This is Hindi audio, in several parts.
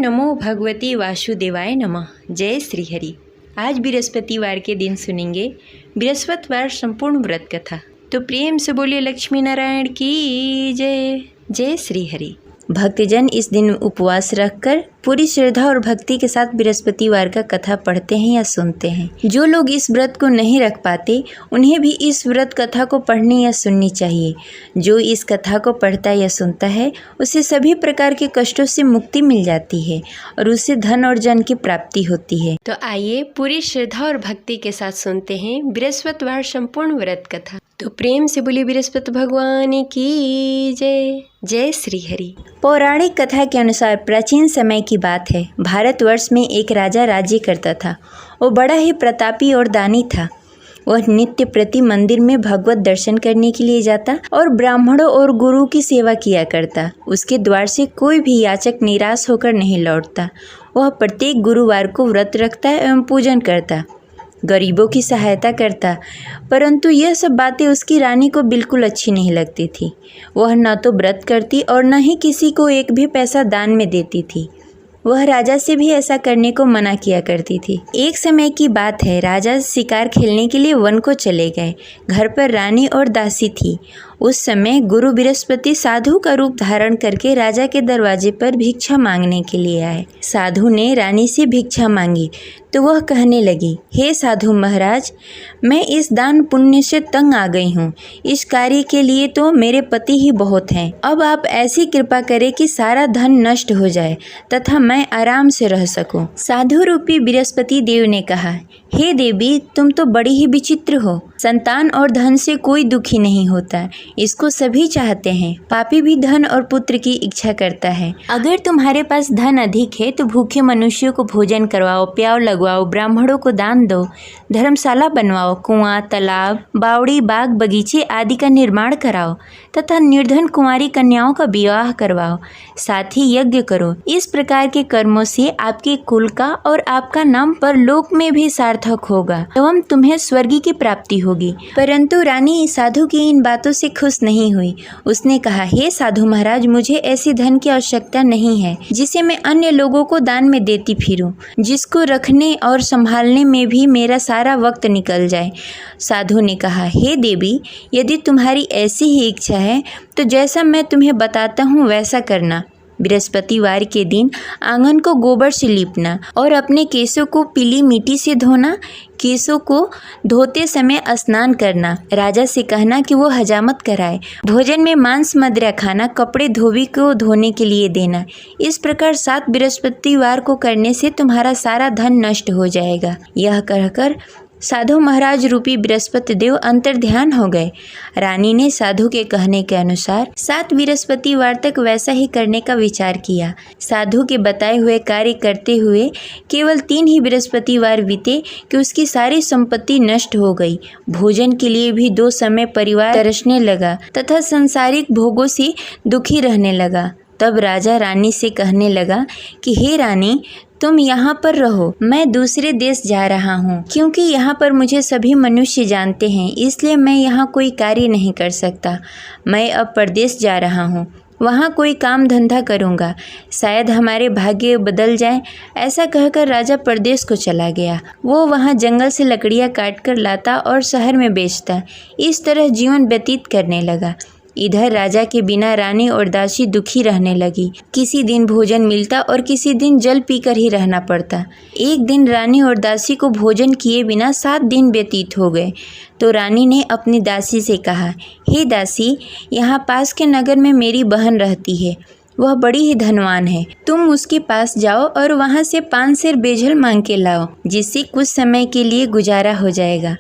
नमो भगवती वासुदेवाय नमः। जय श्री हरि। आज बृहस्पतिवार के दिन सुनेंगे बृहस्पतिवार संपूर्ण व्रत कथा। तो प्रेम से बोलिए लक्ष्मी नारायण की जय। जय श्री हरि। भक्तजन इस दिन उपवास रखकर पूरी श्रद्धा और भक्ति के साथ बृहस्पतिवार का कथा पढ़ते हैं या सुनते हैं। जो लोग इस व्रत को नहीं रख पाते उन्हें भी इस व्रत कथा को पढ़नी या सुननी चाहिए। जो इस कथा को पढ़ता या सुनता है उसे सभी प्रकार के कष्टों से मुक्ति मिल जाती है और उससे धन और जन की प्राप्ति होती है। तो आइए पूरी श्रद्धा और भक्ति के साथ सुनते हैं बृहस्पतिवार संपूर्ण व्रत कथा। तो प्रेम से बोलिए बृहस्पति भगवान की जय। जय श्री हरि। पौराणिक कथा के अनुसार प्राचीन समय की बात है। भारतवर्ष में एक राजा राज्य करता था। वो बड़ा ही प्रतापी और दानी था। वह नित्य प्रति मंदिर में भगवत दर्शन करने के लिए जाता और ब्राह्मणों और गुरु की सेवा किया करता। उसके द्वार से कोई भी याचक निराश होकर नहीं लौटता। वह प्रत्येक गुरुवार को व्रत रखता एवं पूजन करता, गरीबों की सहायता करता। परंतु यह सब बातें उसकी रानी को बिल्कुल अच्छी नहीं लगती थी। वह न तो व्रत करती और न ही किसी को एक भी पैसा दान में देती थी। वह राजा से भी ऐसा करने को मना किया करती थी। एक समय की बात है, राजा शिकार खेलने के लिए वन को चले गए। घर पर रानी और दासी थी। उस समय गुरु बृहस्पति साधु का रूप धारण करके राजा के दरवाजे पर भिक्षा मांगने के लिए आए। साधु ने रानी से भिक्षा मांगी तो वह कहने लगी, हे साधु महाराज, मैं इस दान पुण्य से तंग आ गई हूँ। इस कार्य के लिए तो मेरे पति ही बहुत हैं। अब आप ऐसी कृपा करें कि सारा धन नष्ट हो जाए तथा मैं आराम से रह सकूं। साधु रूपी बृहस्पति देव ने कहा, हे देवी, तुम तो बड़ी ही विचित्र हो। संतान और धन से कोई दुखी नहीं होता, इसको सभी चाहते हैं। पापी भी धन और पुत्र की इच्छा करता है। अगर तुम्हारे पास धन अधिक है तो भूखे मनुष्यों को भोजन करवाओ, प्याव लगवाओ, ब्राह्मणों को दान दो, धर्मशाला बनवाओ, कुआं, तालाब, बावड़ी, बाग, बगीचे आदि का निर्माण कराओ तथा निर्धन कुंवारी कन्याओं का विवाह करवाओ। साथ ही यज्ञ करो। इस प्रकार के कर्मों से आपके कुल का और आपका नाम परलोक में भी सार्थक होगा एवं तुम्हें स्वर्ग की प्राप्ति होगी। परंतु रानी साधु की इन बातों से खुश नहीं हुई। उसने कहा, हे साधु महाराज, मुझे ऐसी धन की आवश्यकता नहीं है जिसे मैं अन्य लोगों को दान में देती फिरूं, जिसको रखने और संभालने में भी मेरा सारा वक्त निकल जाए। साधु ने कहा, हे देवी, यदि तुम्हारी ऐसी ही इच्छा है तो जैसा मैं तुम्हें बताता हूँ वैसा करना। बृहस्पतिवार के दिन आंगन को गोबर से लीपना और अपने केसों को पीली मिट्टी से धोना। केसों को धोते समय स्नान करना। राजा से कहना कि वो हजामत कराए। भोजन में मांस मदिरा खाना। कपड़े धोबी को धोने के लिए देना। इस प्रकार 7 बृहस्पतिवार को करने से तुम्हारा सारा धन नष्ट हो जाएगा। यह कहकर साधु महाराज रूपी बृहस्पति देव अंतर्ध्यान हो गए। रानी ने साधु के कहने के अनुसार 7 बृहस्पतिवार तक वैसा ही करने का विचार किया। साधु के बताए हुए कार्य करते हुए केवल 3 ही बृहस्पतिवार बीते कि उसकी सारी संपत्ति नष्ट हो गई। भोजन के लिए भी 2 समय परिवार तरसने लगा तथा सांसारिक भोगों से दुखी रहने लगा। तब राजा रानी से कहने लगा कि हे रानी, तुम यहाँ पर रहो, मैं दूसरे देश जा रहा हूँ। क्योंकि यहाँ पर मुझे सभी मनुष्य जानते हैं, इसलिए मैं यहाँ कोई कार्य नहीं कर सकता। मैं अब परदेश जा रहा हूँ, वहाँ कोई काम धंधा करूँगा, शायद हमारे भाग्य बदल जाए। ऐसा कहकर राजा परदेश को चला गया। वो वहाँ जंगल से लकड़ियाँ काट कर लाता और शहर में बेचता। इस तरह जीवन व्यतीत करने लगा। इधर राजा के बिना रानी और दासी दुखी रहने लगी। किसी दिन भोजन मिलता और किसी दिन जल पीकर ही रहना पड़ता। एक दिन रानी और दासी को भोजन किए बिना 7 दिन व्यतीत हो गए। तो रानी ने अपनी दासी से कहा, हे दासी, यहाँ पास के नगर में मेरी बहन रहती है। वह बड़ी ही धनवान है। तुम उसके पास जाओ और वहाँ से 5 सेर बेजल मांग के लाओ, जिससे कुछ समय के लिए गुजारा हो जाएगा।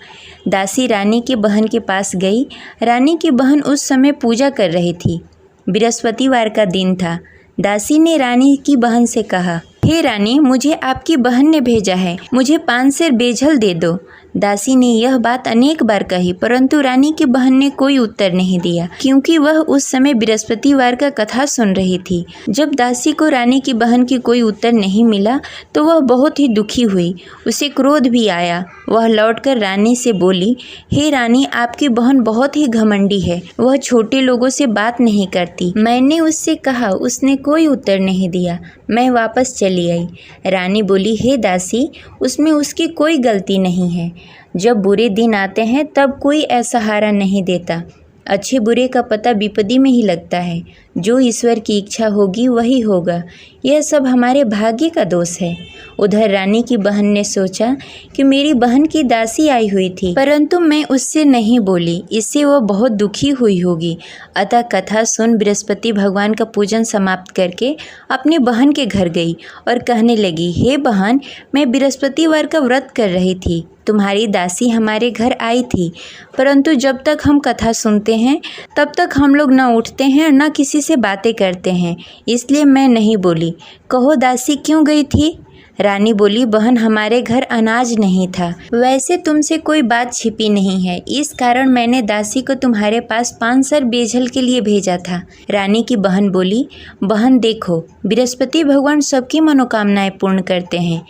दासी रानी की बहन के पास गई। रानी की बहन उस समय पूजा कर रही थी। बृहस्पतिवार का दिन था। दासी ने रानी की बहन से कहा, हे रानी, मुझे आपकी बहन ने भेजा है, मुझे 5 सेर बेजल दे दो। दासी ने यह बात अनेक बार कही, परंतु रानी की बहन ने कोई उत्तर नहीं दिया, क्योंकि वह उस समय बृहस्पतिवार का कथा सुन रही थी। जब दासी को रानी की बहन की कोई उत्तर नहीं मिला तो वह बहुत ही दुखी हुई। उसे क्रोध भी आया। वह लौटकर रानी से बोली, हे रानी, आपकी बहन बहुत ही घमंडी है। वह छोटे लोगों से बात नहीं करती। मैंने उससे कहा, उसने कोई उत्तर नहीं दिया। मैं वापस चली आई। रानी बोली, हे दासी, उसमें उसकी कोई गलती नहीं है। जब बुरे दिन आते हैं तब कोई असहारा नहीं देता। अच्छे बुरे का पता विपत्ति में ही लगता है। जो ईश्वर की इच्छा होगी वही होगा। यह सब हमारे भाग्य का दोष है। उधर रानी की बहन ने सोचा कि मेरी बहन की दासी आई हुई थी, परंतु मैं उससे नहीं बोली, इससे वह बहुत दुखी हुई होगी। अतः कथा सुन बृहस्पति भगवान का पूजन समाप्त करके अपनी बहन के घर गई और कहने लगी, हे बहन, मैं बृहस्पतिवार का व्रत कर रही थी। तुम्हारी दासी हमारे घर आई थी, परंतु जब तक हम कथा सुनते हैं तब तक हम लोग न उठते हैं और न किसी से बातें करते हैं, इसलिए मैं नहीं बोली। कहो दासी क्यों गई थी? रानी बोली, बहन, हमारे घर अनाज नहीं था। वैसे तुमसे कोई बात छिपी नहीं है, इस कारण मैंने दासी को तुम्हारे पास 5 सर बेझल के लिए भेजा था। रानी की बहन बोली, बहन देखो, बृहस्पति भगवान सबकी मनोकामनाएं पूर्ण करते हैं।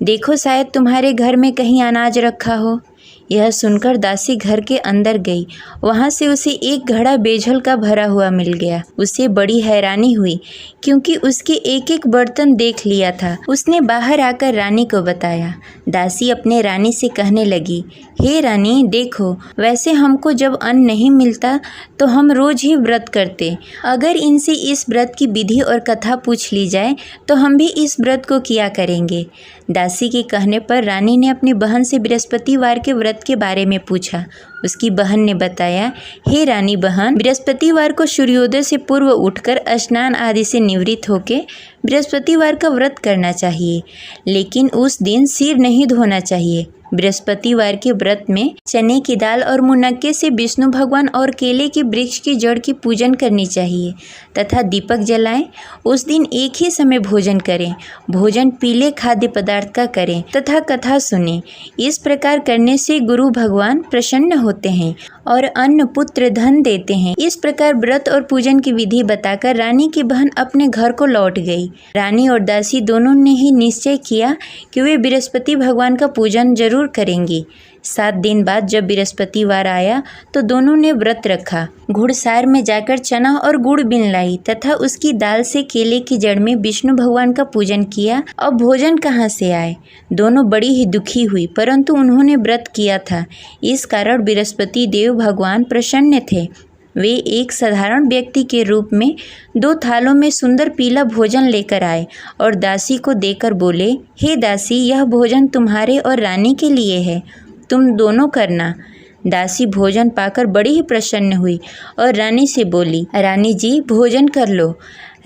देखो, शायद तुम्हारे घर में कहीं अनाज रखा हो। यह सुनकर दासी घर के अंदर गई। वहाँ से उसे एक घड़ा बेझल का भरा हुआ मिल गया। उसे बड़ी हैरानी हुई, क्योंकि उसके एक एक बर्तन देख लिया था। उसने बाहर आकर रानी को बताया। दासी अपने रानी से कहने लगी, हे रानी, देखो, वैसे हमको जब अन्न नहीं मिलता तो हम रोज ही व्रत करते। अगर इनसे इस व्रत की विधि और कथा पूछ ली जाए तो हम भी इस व्रत को किया करेंगे। दासी के कहने पर रानी ने अपनी बहन से बृहस्पतिवार के व्रत के बारे में पूछा। उसकी बहन ने बताया, हे रानी बहन, बृहस्पतिवार को सूर्योदय से पूर्व उठकर स्नान आदि से निवृत्त होकर बृहस्पतिवार का व्रत करना चाहिए, लेकिन उस दिन सिर नहीं धोना चाहिए। बृहस्पतिवार के व्रत में चने की दाल और मुनक्के से विष्णु भगवान और केले के वृक्ष की जड़ की पूजन करनी चाहिए तथा दीपक जलाएं। उस दिन एक ही समय भोजन करें। भोजन पीले खाद्य पदार्थ का करें तथा कथा सुनें। इस प्रकार करने से गुरु भगवान प्रसन्न होते हैं और अन्न पुत्र धन देते हैं। इस प्रकार व्रत और पूजन की विधि बताकर रानी की बहन अपने घर को लौट गई। रानी और दासी दोनों ने ही निश्चय किया कि वे बृहस्पति भगवान का पूजन जरूर करेंगी। 7 दिन बाद जब बृहस्पतिवार आया तो दोनों ने व्रत रखा। घुड़सार में जाकर चना और गुड़ बीन लाई तथा उसकी दाल से केले की जड़ में विष्णु भगवान का पूजन किया। अब भोजन कहाँ से आए? दोनों बड़ी ही दुखी हुई, परंतु उन्होंने व्रत किया था, इस कारण बृहस्पति देव भगवान प्रसन्न थे। वे एक साधारण व्यक्ति के रूप में 2 थालों में सुंदर पीला भोजन लेकर आए और दासी को देकर बोले, हे दासी, यह भोजन तुम्हारे और रानी के लिए है, तुम दोनों करना। दासी भोजन पाकर बड़ी ही प्रसन्न हुई और रानी से बोली, रानी जी, भोजन कर लो।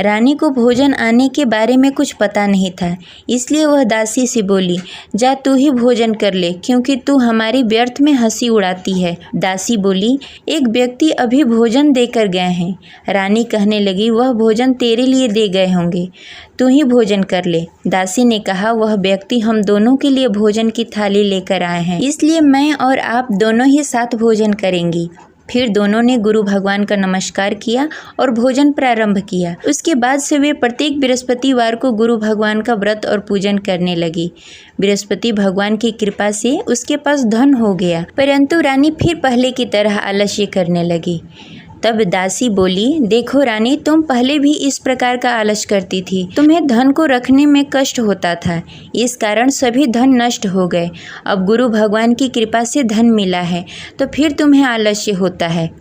रानी को भोजन आने के बारे में कुछ पता नहीं था, इसलिए वह दासी से बोली, जा तू ही भोजन कर ले, क्योंकि तू हमारी व्यर्थ में हंसी उड़ाती है। दासी बोली, एक व्यक्ति अभी भोजन देकर गए हैं। रानी कहने लगी, वह भोजन तेरे लिए दे गए होंगे, तू ही भोजन कर ले। दासी ने कहा, वह व्यक्ति हम दोनों के लिए भोजन की थाली लेकर आए हैं, इसलिए मैं और आप दोनों ही साथ भोजन करेंगी। फिर दोनों ने गुरु भगवान का नमस्कार किया और भोजन प्रारंभ किया। उसके बाद से वे प्रत्येक बृहस्पतिवार को गुरु भगवान का व्रत और पूजन करने लगी। बृहस्पति भगवान की कृपा से उसके पास धन हो गया, परंतु रानी फिर पहले की तरह आलस्य करने लगी। तब दासी बोली, देखो रानी, तुम पहले भी इस प्रकार का आलस करती थी। तुम्हें धन को रखने में कष्ट होता था, इस कारण सभी धन नष्ट हो गए। अब गुरु भगवान की कृपा से धन मिला है तो फिर तुम्हें आलस्य होता है।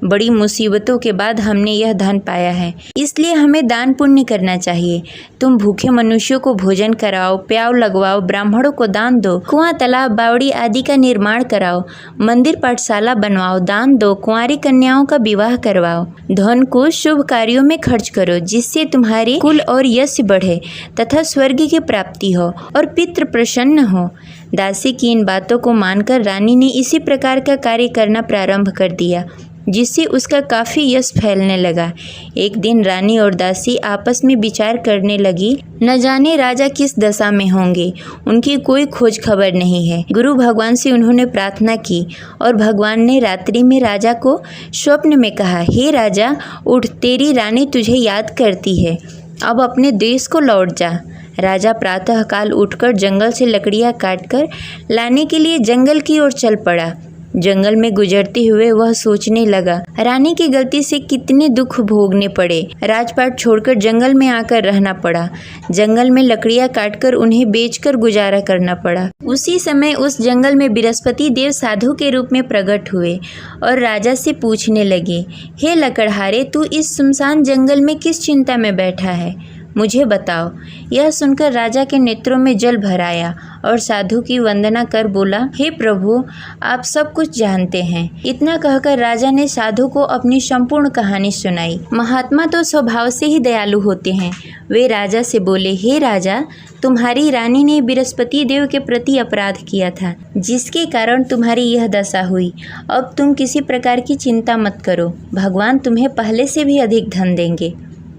बड़ी मुसीबतों के बाद हमने यह धन पाया है, इसलिए हमें दान पुण्य करना चाहिए। तुम भूखे मनुष्यों को भोजन कराओ, प्याव लगवाओ, ब्राह्मणों को दान दो, कुआं, तालाब, बावड़ी आदि का निर्माण कराओ, मंदिर पाठशाला बनवाओ, दान दो, कुंवारी कन्याओं का विवाह करवाओ। धन को शुभ कार्यों में खर्च करो, जिससे तुम्हारी कुल और यश बढ़े तथा स्वर्ग की प्राप्ति हो और पितृ प्रसन्न हो। दासी की इन बातों को मानकर रानी ने इसी प्रकार का कार्य करना प्रारंभ कर दिया। जिससे उसका काफ़ी यश फैलने लगा। एक दिन रानी और दासी आपस में विचार करने लगी, न जाने राजा किस दशा में होंगे, उनकी कोई खोज खबर नहीं है। गुरु भगवान से उन्होंने प्रार्थना की और भगवान ने रात्रि में राजा को स्वप्न में कहा, हे राजा उठ, तेरी रानी तुझे याद करती है, अब अपने देश को लौट जा। राजा प्रातःकाल उठकर जंगल से लकड़ियाँ काटकर लाने के लिए जंगल की ओर चल पड़ा। जंगल में गुजरते हुए वह सोचने लगा, रानी की गलती से कितने दुख भोगने पड़े। राजपाट छोड़कर जंगल में आकर रहना पड़ा। जंगल में लकड़ियाँ काटकर उन्हें बेचकर गुजारा करना पड़ा। उसी समय उस जंगल में बृहस्पति देव साधु के रूप में प्रकट हुए और राजा से पूछने लगे, हे लकड़हारे, तू इस सुनसान जंगल में किस चिंता में बैठा है, मुझे बताओ। यह सुनकर राजा के नेत्रों में जल भर आया और साधु की वंदना कर बोला, हे प्रभु, आप सब कुछ जानते हैं। इतना कहकर राजा ने साधु को अपनी संपूर्ण कहानी सुनाई। महात्मा तो स्वभाव से ही दयालु होते हैं। वे राजा से बोले, हे राजा, तुम्हारी रानी ने बृहस्पति देव के प्रति अपराध किया था, जिसके कारण तुम्हारी यह दशा हुई। अब तुम किसी प्रकार की चिंता मत करो, भगवान तुम्हें पहले से भी अधिक धन देंगे।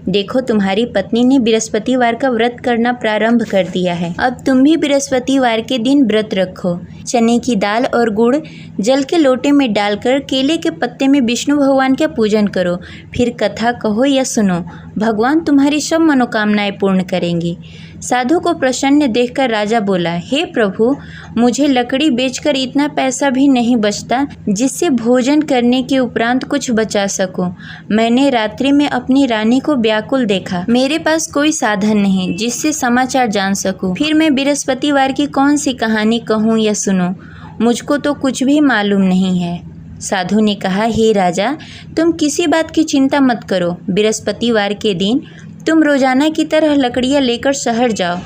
देखो, तुम्हारी पत्नी ने बृहस्पतिवार का व्रत करना प्रारंभ कर दिया है। अब तुम भी बृहस्पतिवार के दिन व्रत रखो। चने की दाल और गुड़ जल के लोटे में डालकर केले के पत्ते में विष्णु भगवान का पूजन करो। फिर कथा कहो या सुनो, भगवान तुम्हारी सब मनोकामनाएं पूर्ण करेंगे। साधु को प्रसन्न देखकर राजा बोला, हे प्रभु, मुझे लकड़ी बेचकर इतना पैसा भी नहीं बचता जिससे भोजन करने के उपरांत कुछ बचा सकूं। मैंने रात्रि में अपनी रानी को व्याकुल देखा। मेरे पास कोई साधन नहीं जिससे समाचार जान सकूं। फिर मैं बृहस्पतिवार की कौन सी कहानी कहूँ या सुनूं, मुझको तो कुछ भी मालूम नहीं है। साधु ने कहा, हे राजा, तुम किसी बात की चिंता मत करो। बृहस्पतिवार के दिन तुम रोजाना की तरह लकड़ियाँ लेकर शहर जाओ।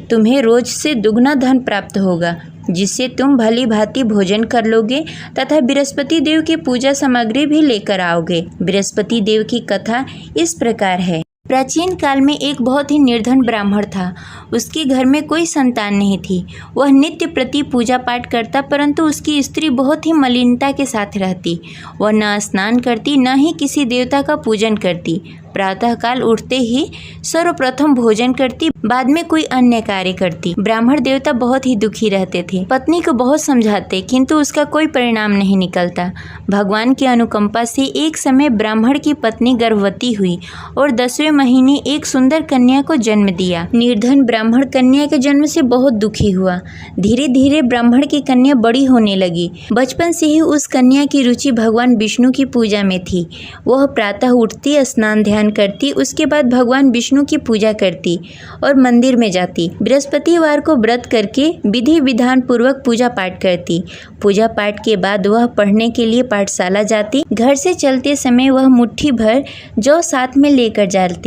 तुम्हें रोज से दुगना धन प्राप्त होगा, जिससे तुम भली भांति भोजन कर लोगे तथा बृहस्पति देव की पूजा सामग्री भी लेकर आओगे। बृहस्पति देव की कथा इस प्रकार है। प्राचीन काल में एक बहुत ही निर्धन ब्राह्मण था। उसके घर में कोई संतान नहीं थी। वह नित्य प्रति पूजा पाठ करता, परंतु उसकी स्त्री बहुत ही मलिनता के साथ रहती। वह न स्नान करती, न ही किसी देवता का पूजन करती। प्रातःकाल उठते ही सर्वप्रथम भोजन करती, बाद में कोई अन्य कार्य करती। ब्राह्मण देवता बहुत ही दुखी रहते थे। पत्नी को बहुत समझाते, किंतु उसका कोई परिणाम नहीं निकलता। भगवान की अनुकंपा से एक समय ब्राह्मण की पत्नी गर्भवती हुई और 10वें महीने एक सुंदर कन्या को जन्म दिया। निर्धन ब्राह्मण कन्या के जन्म से बहुत दुखी हुआ। धीरे धीरे ब्राह्मण की कन्या बड़ी होने लगी। बचपन से ही उस कन्या की रुचि भगवान विष्णु की पूजा में थी। वह प्रातः उठती, स्नान ध्यान करती, उसके बाद भगवान विष्णु की पूजा करती और मंदिर में जाती। बृहस्पतिवार को व्रत करके विधि विधान पूर्वक पूजा पाठ करती। पूजा पाठ के बाद वह पढ़ने के लिए पाठशाला जाती। घर से चलते समय वह मुट्ठी भर जौ साथ में लेकर जाती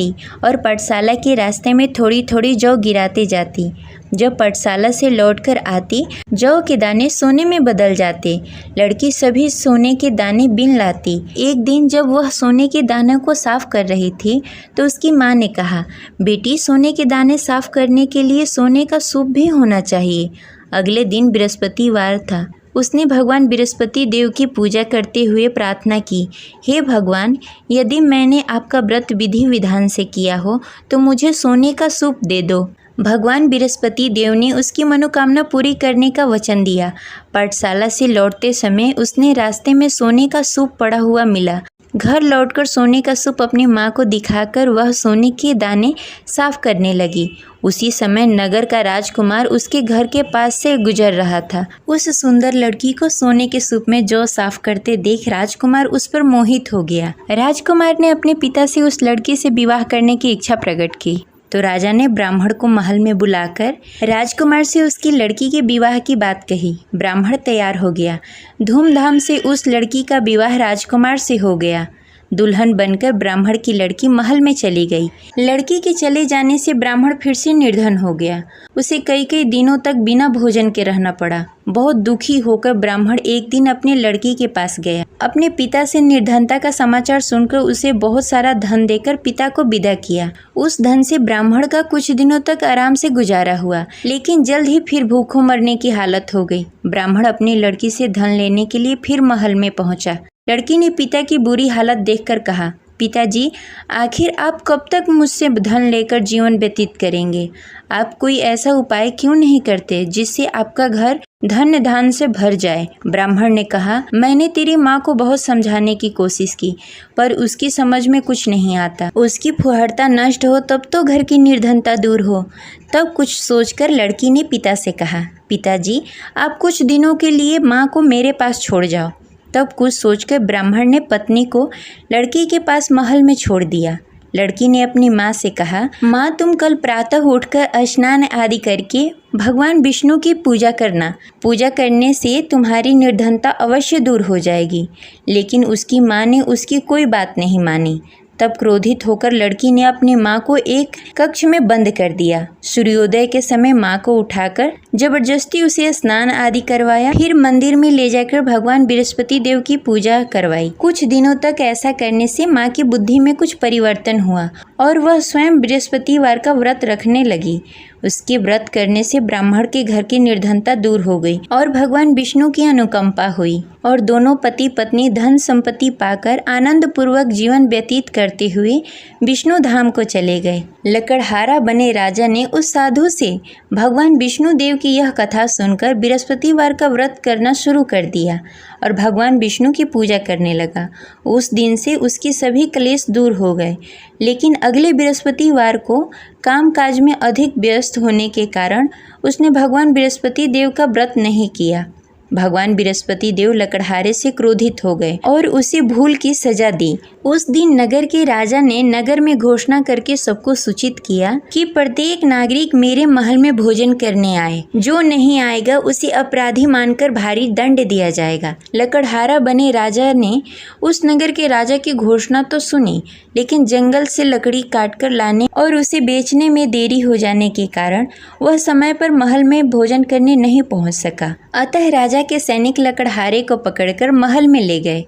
और पाठशाला के रास्ते में थोड़ी थोड़ी जौ गिराते जाती। जब पाठशाला से लौटकर आती, जौ के दाने सोने में बदल जाते। लड़की सभी सोने के दाने बीन लाती। एक दिन जब वह सोने के दानों को साफ कर रही थी, तो उसकी माँ ने कहा, बेटी, सोने के दाने साफ करने के लिए सोने का सूप भी होना चाहिए। अगले दिन बृहस्पतिवार था। उसने भगवान बृहस्पति देव की पूजा करते हुए प्रार्थना की, हे भगवान, यदि मैंने आपका व्रत विधि विधान से किया हो तो मुझे सोने का सूप दे दो। भगवान बृहस्पति देव ने उसकी मनोकामना पूरी करने का वचन दिया। पाठशाला से लौटते समय उसने रास्ते में सोने का सूप पड़ा हुआ मिला। घर लौटकर सोने का सूप अपनी माँ को दिखाकर वह सोने के दाने साफ करने लगी। उसी समय नगर का राजकुमार उसके घर के पास से गुजर रहा था। उस सुंदर लड़की को सोने के सूप में जौ साफ करते देख राजकुमार उस पर मोहित हो गया। राजकुमार ने अपने पिता से उस लड़की से विवाह करने की इच्छा प्रकट की। तो राजा ने ब्राह्मण को महल में बुलाकर राजकुमार से उसकी लड़की के विवाह की बात कही। ब्राह्मण तैयार हो गया। धूमधाम से उस लड़की का विवाह राजकुमार से हो गया। दुल्हन बनकर ब्राह्मण की लड़की महल में चली गई। लड़की के चले जाने से ब्राह्मण फिर से निर्धन हो गया। उसे कई कई दिनों तक बिना भोजन के रहना पड़ा। बहुत दुखी होकर ब्राह्मण एक दिन अपने लड़की के पास गया। अपने पिता से निर्धनता का समाचार सुनकर उसे बहुत सारा धन देकर पिता को विदा किया। उस धन से ब्राह्मण का कुछ दिनों तक आराम से गुजारा हुआ, लेकिन जल्द ही फिर भूखों मरने की हालत हो गई। ब्राह्मण अपनी लड़की से धन लेने के लिए फिर महल में पहुंचा। लड़की ने पिता की बुरी हालत देखकर कहा, पिताजी, आखिर आप कब तक मुझसे धन लेकर जीवन व्यतीत करेंगे? आप कोई ऐसा उपाय क्यों नहीं करते जिससे आपका घर धन्य धान से भर जाए? ब्राह्मण ने कहा, मैंने तेरी माँ को बहुत समझाने की कोशिश की, पर उसकी समझ में कुछ नहीं आता। उसकी फुहड़ता नष्ट हो तब तो घर की निर्धनता दूर हो। तब कुछ सोचकर लड़की ने पिता से कहा, पिताजी, आप कुछ दिनों के लिए माँ को मेरे पास छोड़ जाओ। तब कुछ सोचकर ब्राह्मण ने पत्नी को लड़की के पास महल में छोड़ दिया। लड़की ने अपनी माँ से कहा, माँ, तुम कल प्रातः उठकर स्नान आदि करके भगवान विष्णु की पूजा करना। पूजा करने से तुम्हारी निर्धनता अवश्य दूर हो जाएगी। लेकिन उसकी माँ ने उसकी कोई बात नहीं मानी। तब क्रोधित होकर लड़की ने अपनी माँ को एक कक्ष में बंद कर दिया। सूर्योदय के समय माँ को उठाकर जबरदस्ती उसे स्नान आदि करवाया। फिर मंदिर में ले जाकर भगवान बृहस्पति देव की पूजा करवाई। कुछ दिनों तक ऐसा करने से माँ की बुद्धि में कुछ परिवर्तन हुआ और वह स्वयं बृहस्पतिवार का व्रत रखने लगी। उसके व्रत करने से ब्राह्मण के घर की निर्धनता दूर हो गई और भगवान विष्णु की अनुकंपा हुई और दोनों पति पत्नी धन संपत्ति पाकर आनंद पूर्वक जीवन व्यतीत करते हुए विष्णु धाम को चले गए। लकड़हारा बने राजा ने उस साधु से भगवान विष्णु देव की यह कथा सुनकर बृहस्पतिवार का व्रत करना शुरू कर दिया और भगवान विष्णु की पूजा करने लगा। उस दिन से उसकी सभी क्लेश दूर हो गए। लेकिन अगले बृहस्पतिवार को कामकाज में अधिक व्यस्त होने के कारण उसने भगवान बृहस्पति देव का व्रत नहीं किया। भगवान बृहस्पति देव लकड़हारे से क्रोधित हो गए और उसे भूल की सजा दी। उस दिन नगर के राजा ने नगर में घोषणा करके सबको सूचित किया कि प्रत्येक नागरिक मेरे महल में भोजन करने आए। जो नहीं आएगा उसे अपराधी मानकर भारी दंड दिया जाएगा। लकड़हारा बने राजा ने उस नगर के राजा की घोषणा तो सुनी, लेकिन जंगल से लकड़ी काटकर लाने और उसे बेचने में देरी हो जाने के कारण वह समय पर महल में भोजन करने नहीं पहुंच सका। अतः राजा के सैनिक लकड़हारे को पकड़कर महल में ले गए।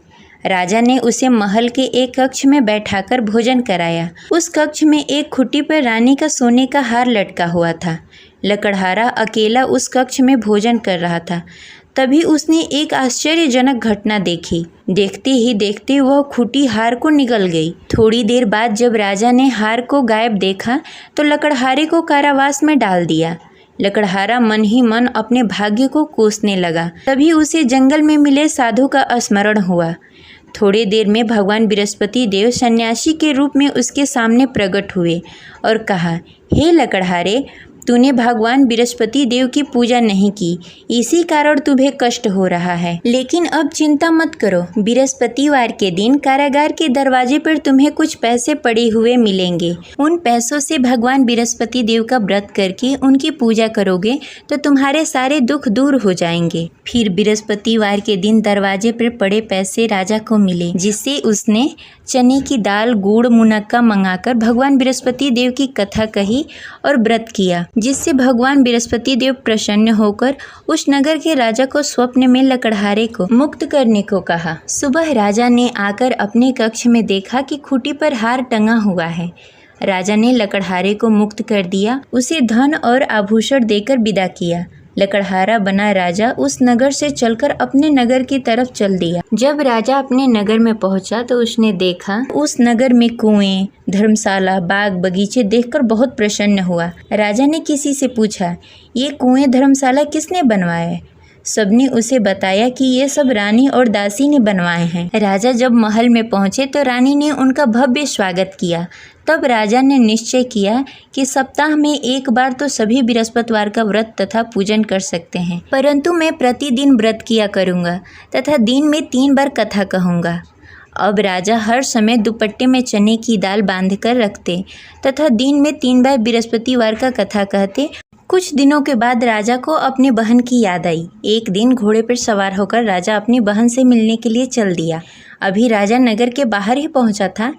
राजा ने उसे महल के एक कक्ष में बैठाकर भोजन कराया। उस कक्ष में एक खुट्टी पर रानी का सोने का हार लटका हुआ था। लकड़हारा अकेला उस कक्ष में भोजन कर रहा था। तभी उसने एक आश्चर्यजनक घटना देखी। देखते ही देखते वह खुटी हार को निगल गई। थोड़ी देर बाद जब राजा ने हार को गायब देखा तो लकड़हारे को कारावास में डाल दिया। लकड़हारा मन ही मन अपने भाग्य को कोसने लगा। तभी उसे जंगल में मिले साधु का स्मरण हुआ। थोड़ी देर में भगवान बृहस्पति देव सन्यासी के रूप में उसके सामने प्रकट हुए और कहा, हे लकड़हारे, तूने भगवान बृहस्पति देव की पूजा नहीं की, इसी कारण तुम्हें कष्ट हो रहा है। लेकिन अब चिंता मत करो, बृहस्पतिवार के दिन कारागार के दरवाजे पर तुम्हें कुछ पैसे पड़े हुए मिलेंगे। उन पैसों से भगवान बृहस्पति देव का व्रत करके उनकी पूजा करोगे तो तुम्हारे सारे दुख दूर हो जाएंगे। फिर बृहस्पतिवार के दिन दरवाजे पर पड़े पैसे राजा को मिले, जिससे उसने चने की दाल, गुड़, मुनक्का मंगाकर भगवान बृहस्पति देव की कथा कही और व्रत किया, जिससे भगवान बृहस्पति देव प्रसन्न होकर उस नगर के राजा को स्वप्न में लकड़हारे को मुक्त करने को कहा। सुबह राजा ने आकर अपने कक्ष में देखा कि खूंटी पर हार टंगा हुआ है। राजा ने लकड़हारे को मुक्त कर दिया, उसे धन और आभूषण देकर विदा किया। लकड़हारा बना राजा उस नगर से चलकर अपने नगर की तरफ चल दिया। जब राजा अपने नगर में पहुंचा तो उसने देखा उस नगर में कुएं, धर्मशाला, बाग बगीचे देखकर बहुत प्रसन्न हुआ। राजा ने किसी से पूछा, ये कुएं, धर्मशाला किसने बनवाए? सबने उसे बताया कि ये सब रानी और दासी ने बनवाए हैं। राजा जब महल में पहुंचे तो रानी ने उनका भव्य स्वागत किया। तब राजा ने निश्चय किया कि सप्ताह में एक बार तो सभी बृहस्पतिवार का व्रत तथा पूजन कर सकते हैं, परंतु मैं प्रतिदिन व्रत किया करूँगा तथा दिन में 3 बार कथा कहूँगा। अब राजा हर समय दुपट्टे में चने की दाल बांधकर रखते तथा दिन में 3 बार बृहस्पतिवार का कथा कहते। कुछ दिनों के बाद राजा को अपनी बहन की याद आई। एक दिन घोड़े पर सवार होकर राजा अपनी बहन से मिलने के लिए चल दिया। अभी राजा नगर के बाहर ही पहुंचा था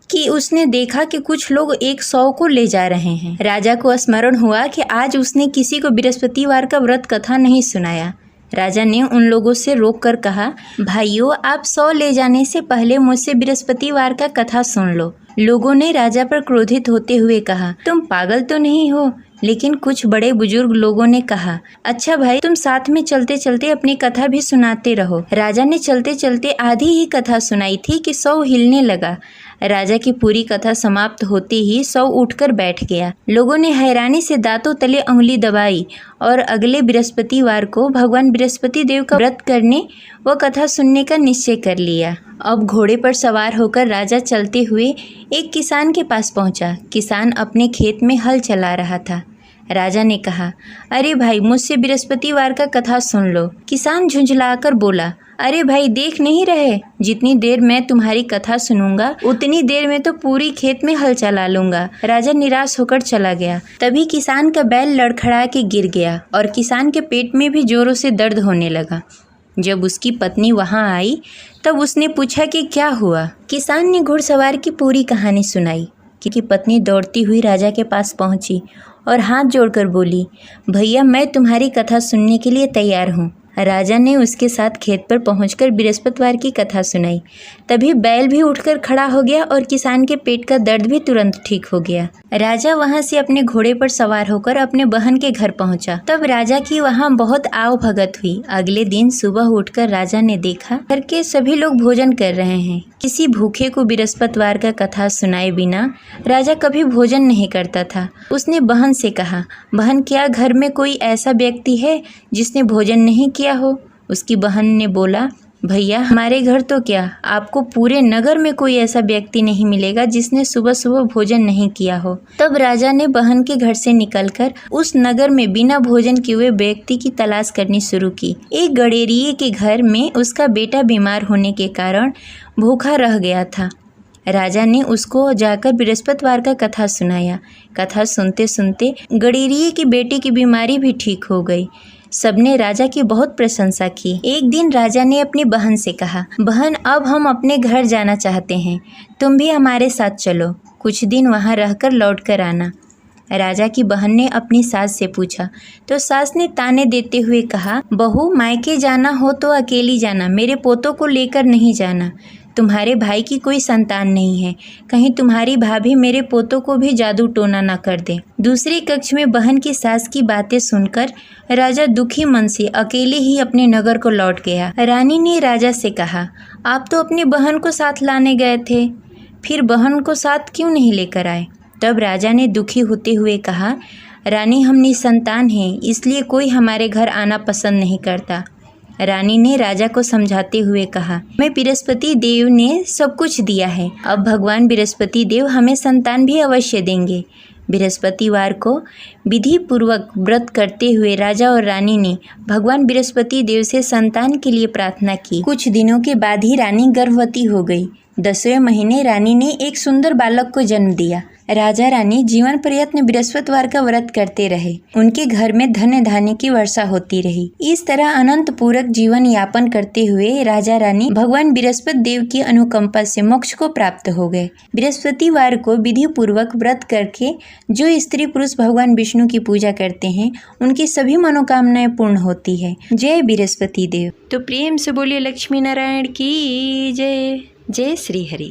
कि उसने देखा कि कुछ लोग 100 को ले जा रहे हैं। राजा को स्मरण हुआ कि आज उसने किसी को बृहस्पतिवार का व्रत कथा नहीं सुनाया। राजा ने उन लोगों से रोककर कहा, भाइयों, आप 100 ले जाने से पहले मुझसे बृहस्पतिवार का कथा सुन लो। लोगों ने राजा पर क्रोधित होते हुए कहा, तुम पागल तो नहीं हो? लेकिन कुछ बड़े बुजुर्ग लोगों ने कहा, अच्छा भाई, तुम साथ में चलते चलते अपनी कथा भी सुनाते रहो। राजा ने चलते चलते आधी ही कथा सुनाई थी कि सौ हिलने लगा। राजा की पूरी कथा समाप्त होते ही सौ उठकर बैठ गया। लोगों ने हैरानी से दांतों तले उंगली दबाई और अगले बृहस्पतिवार को भगवान बृहस्पति देव का व्रत करने व कथा सुनने का निश्चय कर लिया। अब घोड़े पर सवार होकर राजा चलते हुए एक किसान के पास पहुंचा। किसान अपने खेत में हल चला रहा था। राजा ने कहा, अरे भाई, मुझसे बृहस्पतिवार का कथा सुन लो। किसान झुंझलाकर बोला, अरे भाई, देख नहीं रहे, जितनी देर मैं तुम्हारी कथा सुनूंगा उतनी देर में तो पूरी खेत में हल चला लूंगा। राजा निराश होकर चला गया। तभी किसान का बैल लड़खड़ा के गिर गया और किसान के पेट में भी जोरों से दर्द होने लगा। जब उसकी पत्नी वहां आई तब उसने पूछा कि क्या हुआ। किसान ने घुड़सवार की पूरी कहानी सुनाई कि पत्नी दौड़ती हुई राजा के पास पहुंची और हाथ जोड़कर बोली, भैया, मैं तुम्हारी कथा सुनने के लिए तैयार हूँ। राजा ने उसके साथ खेत पर पहुंचकर बृहस्पतिवार की कथा सुनाई। तभी बैल भी उठकर खड़ा हो गया और किसान के पेट का दर्द भी तुरंत ठीक हो गया। राजा वहां से अपने घोड़े पर सवार होकर अपने बहन के घर पहुंचा। तब राजा की वहां बहुत आव भगत हुई। अगले दिन सुबह उठकर राजा ने देखा घर के सभी लोग भोजन कर रहे हैं। किसी भूखे को बृहस्पतिवार का कथा सुनाए बिना राजा कभी भोजन नहीं करता था। उसने बहन से कहा, बहन, क्या घर में कोई ऐसा व्यक्ति है जिसने भोजन नहीं किया हो? उसकी बहन ने बोला, भैया, हमारे घर तो क्या, आपको पूरे नगर में कोई ऐसा व्यक्ति नहीं मिलेगा जिसने सुबह सुबह भोजन नहीं किया हो। तब राजा ने बहन के घर से निकलकर उस नगर में बिना भोजन किए हुए व्यक्ति की तलाश करनी शुरू की। एक गडेरिये के घर में उसका बेटा बीमार होने के कारण भूखा रह गया था। राजा ने उसको जाकर बृहस्पतिवार का कथा सुनाया। कथा सुनते सुनते गडेरिये की बेटे की बीमारी भी ठीक हो गई। सबने राजा की बहुत प्रशंसा की। एक दिन राजा ने अपनी बहन से कहा, बहन, अब हम अपने घर जाना चाहते हैं, तुम भी हमारे साथ चलो, कुछ दिन वहाँ रहकर लौट कर आना। राजा की बहन ने अपनी सास से पूछा तो सास ने ताने देते हुए कहा, बहू, मायके जाना हो तो अकेली जाना, मेरे पोतों को लेकर नहीं जाना। तुम्हारे भाई की कोई संतान नहीं है, कहीं तुम्हारी भाभी मेरे पोतों को भी जादू टोना न कर दे। दूसरे कक्ष में बहन की सास की बातें सुनकर राजा दुखी मन से अकेले ही अपने नगर को लौट गया। रानी ने राजा से कहा, आप तो अपनी बहन को साथ लाने गए थे, फिर बहन को साथ क्यों नहीं लेकर आए? तब राजा ने दुखी होते हुए कहा, रानी, हम निसंतान हैं, इसलिए कोई हमारे घर आना पसंद नहीं करता। रानी ने राजा को समझाते हुए कहा, मैं बृहस्पति देव ने सब कुछ दिया है, अब भगवान बृहस्पति देव हमें संतान भी अवश्य देंगे। बृहस्पतिवार को विधि पूर्वक व्रत करते हुए राजा और रानी ने भगवान बृहस्पति देव से संतान के लिए प्रार्थना की। कुछ दिनों के बाद ही रानी गर्भवती हो गई। 10वें महीने रानी ने एक सुंदर बालक को जन्म दिया। राजा रानी जीवन प्रयत्न बृहस्पतिवार का व्रत करते रहे। उनके घर में धन्य धान्य की वर्षा होती रही। इस तरह अनंत पूरक जीवन यापन करते हुए राजा रानी भगवान बृहस्पति देव की अनुकंपा से मोक्ष को प्राप्त हो गए। बृहस्पतिवार को विधि पूर्वक व्रत करके जो स्त्री पुरुष भगवान विष्णु की पूजा करते हैं उनकी सभी मनोकामनाएं पूर्ण होती है। जय बृहस्पति देव। तो प्रेम से बोलिए लक्ष्मी नारायण की जय। जय श्री हरि।